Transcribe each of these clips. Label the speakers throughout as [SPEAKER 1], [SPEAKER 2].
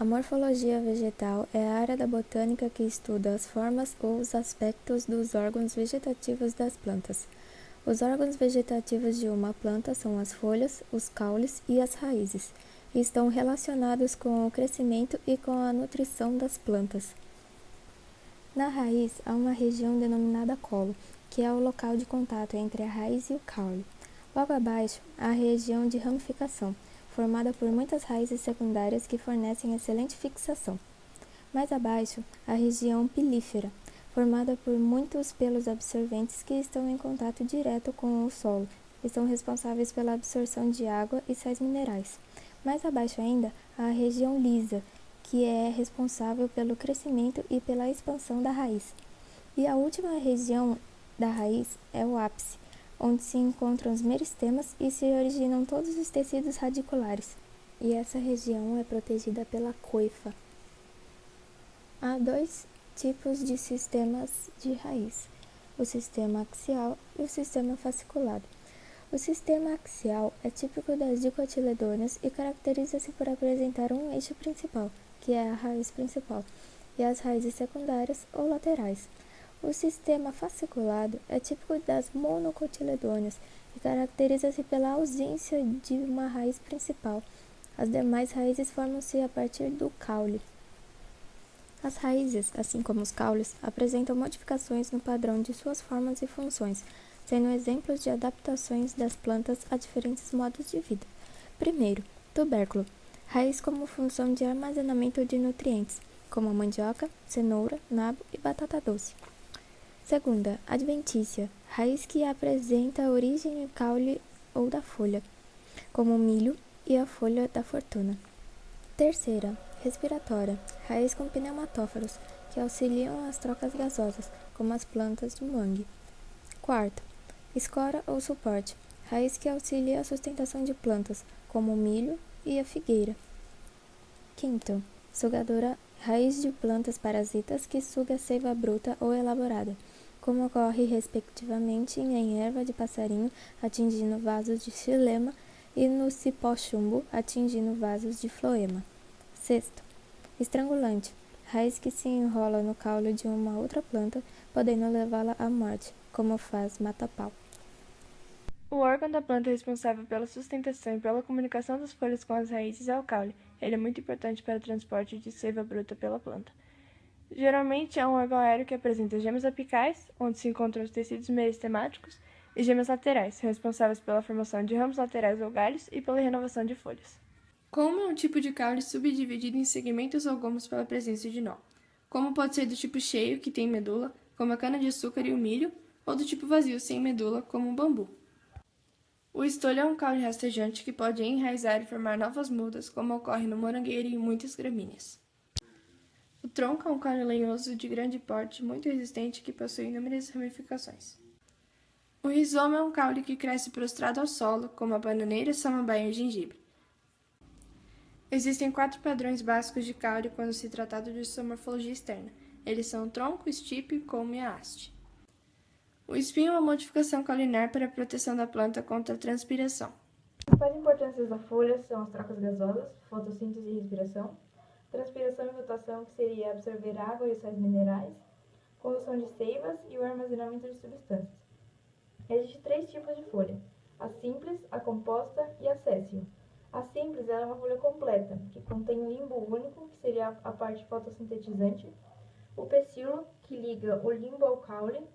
[SPEAKER 1] A morfologia vegetal é a área da botânica que estuda as formas ou os aspectos dos órgãos vegetativos das plantas. Os órgãos vegetativos de uma planta são as folhas, os caules e as raízes, e estão relacionados com o crescimento e com a nutrição das plantas. Na raiz, há uma região denominada colo, que é o local de contato entre a raiz e o caule. Logo abaixo, há a região de ramificação, formada por muitas raízes secundárias que fornecem excelente fixação. Mais abaixo, a região pilífera, formada por muitos pelos absorventes que estão em contato direto com o solo e são responsáveis pela absorção de água e sais minerais. Mais abaixo ainda, há a região lisa, que é responsável pelo crescimento e pela expansão da raiz. E a última região da raiz é o ápice, onde se encontram os meristemas e se originam todos os tecidos radiculares. E essa região é protegida pela coifa. Há dois tipos de sistemas de raiz, o sistema axial e o sistema fasciculado. O sistema axial é típico das dicotiledôneas e caracteriza-se por apresentar um eixo principal, que é a raiz principal, e as raízes secundárias ou laterais. O sistema fasciculado é típico das monocotiledôneas e caracteriza-se pela ausência de uma raiz principal. As demais raízes formam-se a partir do caule. As raízes, assim como os caules, apresentam modificações no padrão de suas formas e funções, sendo exemplos de adaptações das plantas a diferentes modos de vida. Primeiro, tubérculo. Raiz como função de armazenamento de nutrientes, como a mandioca, cenoura, nabo e batata doce. Segunda, adventícia. Raiz que apresenta a origem do caule ou da folha, como o milho e a folha da fortuna. Terceira, respiratória. Raiz com pneumatóforos, que auxiliam as trocas gasosas, como as plantas do mangue. Quarto, escora ou suporte. Raiz que auxilia a sustentação de plantas, como o milho e a figueira. Quinto, sugadora. Raiz de plantas parasitas que suga a seiva bruta ou elaborada, como ocorre respectivamente em erva de passarinho, atingindo vasos de xilema, e no cipó-chumbo, atingindo vasos de floema. Sexto, estrangulante. Raiz que se enrola no caule de uma outra planta, podendo levá-la à morte, como faz mata-pau.
[SPEAKER 2] O órgão da planta responsável pela sustentação e pela comunicação das folhas com as raízes é o caule. Ele é muito importante para o transporte de seiva bruta pela planta. Geralmente é um órgão aéreo que apresenta gemas apicais, onde se encontram os tecidos meristemáticos, e gemas laterais, responsáveis pela formação de ramos laterais ou galhos e pela renovação de folhas. Como é um tipo de caule subdividido em segmentos ou gomos pela presença de nó. Como pode ser do tipo cheio, que tem medula, como a cana-de-açúcar e o milho, ou do tipo vazio, sem medula, como o bambu. O estolho é um caule rastejante que pode enraizar e formar novas mudas, como ocorre no morangueiro e em muitas gramíneas. O tronco é um caule lenhoso de grande porte, muito resistente, que possui inúmeras ramificações. O rizoma é um caule que cresce prostrado ao solo, como a bananeira, samambaia e o gengibre. Existem 4 padrões básicos de caule quando se trata de sua morfologia externa. Eles são o tronco, estipe, colme e a haste. O espinho é uma modificação caulinar para a proteção da planta contra a transpiração. As principais importâncias da folha são as trocas gasosas, fotossíntese e respiração, transpiração e rotação, que seria absorver água e sais minerais, condução de seivas e o armazenamento de substâncias. Existem 3 tipos de folha: a simples, a composta e a séssil. A simples é uma folha completa, que contém um limbo único, que seria a parte fotossintetizante, o pecíolo, que liga o limbo ao caule,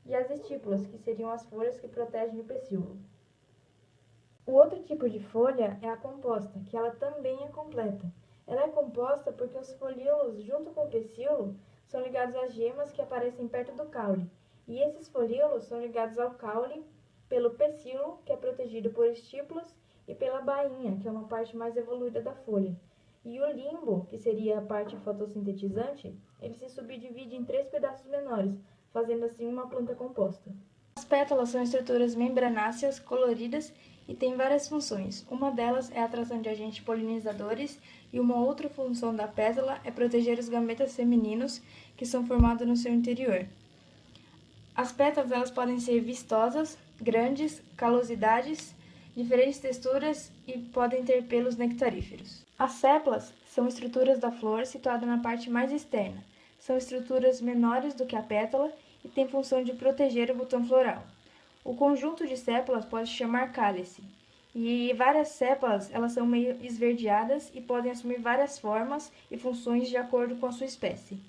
[SPEAKER 2] e as estípulas, que seriam as folhas que protegem o pecíolo. O outro tipo de folha é a composta, que ela também é completa. Ela é composta porque os folíolos, junto com o pecíolo, são ligados às gemas que aparecem perto do caule, e esses folíolos são ligados ao caule pelo pecíolo, que é protegido por estípulas, e pela bainha, que é uma parte mais evoluída da folha. E o limbo, que seria a parte fotossintetizante, ele se subdivide em 3 pedaços menores, fazendo assim uma planta composta. As pétalas são estruturas membranáceas, coloridas e têm várias funções. Uma delas é a atração de agentes polinizadores e uma outra função da pétala é proteger os gametas femininos que são formados no seu interior. As pétalas elas podem ser vistosas, grandes, calosidades, diferentes texturas e podem ter pelos nectaríferos. As sépalas são estruturas da flor situadas na parte mais externa. São estruturas menores do que a pétala e têm função de proteger o botão floral. O conjunto de sépalas pode se chamar cálice. E várias sépalas, elas são meio esverdeadas e podem assumir várias formas e funções de acordo com a sua espécie.